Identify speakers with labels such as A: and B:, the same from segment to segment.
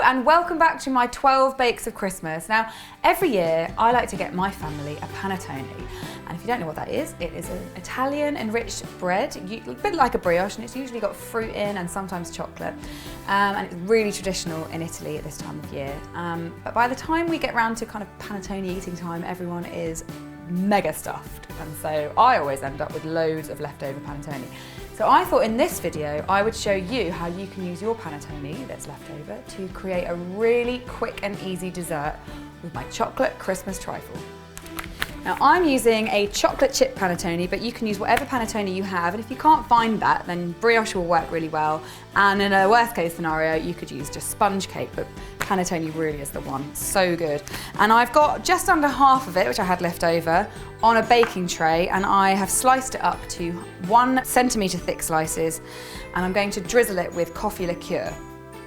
A: and welcome back to my 12 bakes of Christmas. Now, every year I like to get my family a panettone. And if you don't know what that is, it is an Italian enriched bread, a bit like a brioche, and it's usually got fruit in and sometimes chocolate. And it's really traditional in Italy at this time of year. But by the time we get round to kind of panettone eating time, everyone is mega stuffed. And so I always end up with loads of leftover panettone. So I thought in this video I would show you how you can use your panettone that's left over to create a really quick and easy dessert with my chocolate Christmas trifle. Now I'm using a chocolate chip panettone, but you can use whatever panettone you have, and if you can't find that, then brioche will work really well, and in a worst case scenario you could use just sponge cake, but panettone really is the one. So good. And I've got just under half of it, which I had left over, on a baking tray, and I have sliced it up to 1 centimetre thick slices, and I'm going to drizzle it with coffee liqueur.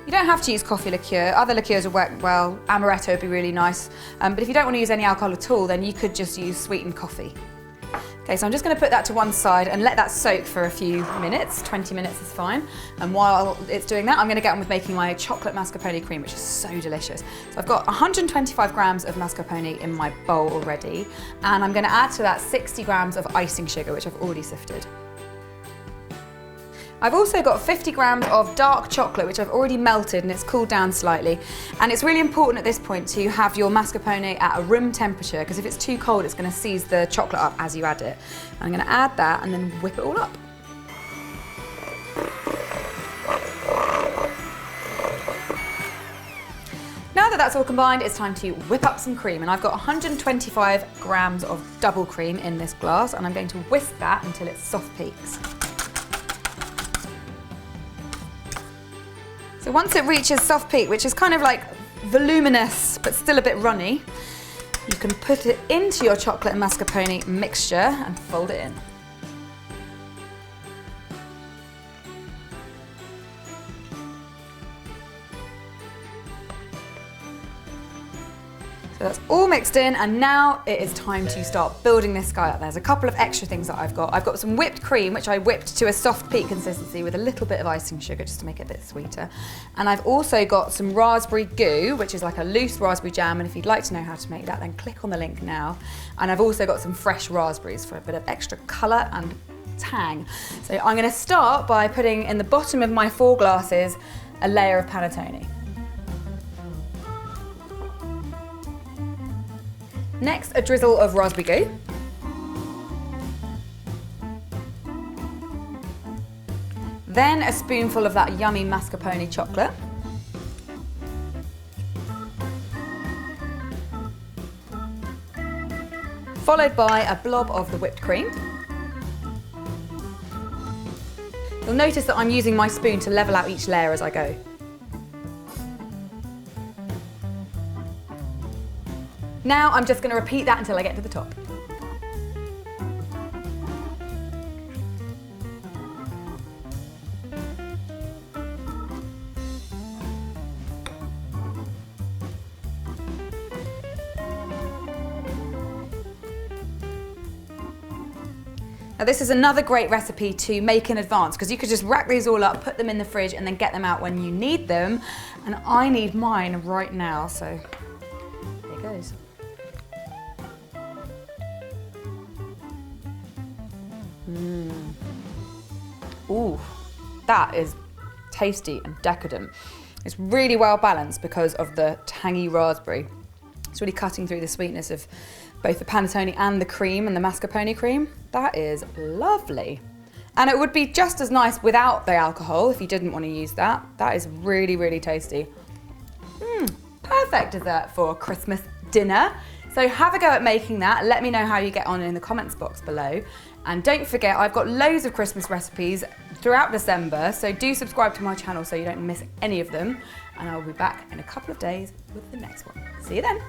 A: You don't have to use coffee liqueur, other liqueurs will work well, amaretto would be really nice, but if you don't want to use any alcohol at all, then you could just use sweetened coffee. Okay, so I'm just going to put that to one side and let that soak for a few minutes, 20 minutes is fine. And while it's doing that, I'm going to get on with making my chocolate mascarpone cream, which is so delicious. So I've got 125 grams of mascarpone in my bowl already, and I'm going to add to that 60 grams of icing sugar, which I've already sifted. I've also got 50 grams of dark chocolate, which I've already melted and it's cooled down slightly. And it's really important at this point to have your mascarpone at a room temperature, because if it's too cold, it's going to seize the chocolate up as you add it. I'm going to add that and then whip it all up. Now that that's all combined, it's time to whip up some cream, and I've got 125 grams of double cream in this glass, and I'm going to whisk that until it's soft peaks. So once it reaches soft peak, which is kind of like voluminous but still a bit runny, you can put it into your chocolate and mascarpone mixture and fold it in. So that's all mixed in, and now it is time to start building this guy up. There's a couple of extra things that I've got. I've got some whipped cream, which I whipped to a soft peak consistency with a little bit of icing sugar just to make it a bit sweeter. And I've also got some raspberry goo, which is like a loose raspberry jam, and if you'd like to know how to make that, then click on the link now. And I've also got some fresh raspberries for a bit of extra colour and tang. So I'm going to start by putting in the bottom of my 4 glasses a layer of panettone. Next, a drizzle of raspberry goo. Then a spoonful of that yummy mascarpone chocolate. Followed by a blob of the whipped cream. You'll notice that I'm using my spoon to level out each layer as I go. Now I'm just going to repeat that until I get to the top. Now this is another great recipe to make in advance, because you could just rack these all up, put them in the fridge and then get them out when you need them. And I need mine right now, so here it goes. Ooh, that is tasty and decadent. It's really well balanced because of the tangy raspberry. It's really cutting through the sweetness of both the panettone and the cream and the mascarpone cream. That is lovely. And it would be just as nice without the alcohol if you didn't want to use that. That is really, really tasty. Perfect dessert for Christmas dinner. So have a go at making that. Let me know how you get on in the comments box below. And don't forget, I've got loads of Christmas recipes throughout December, so do subscribe to my channel so you don't miss any of them. And I'll be back in a couple of days with the next one. See you then.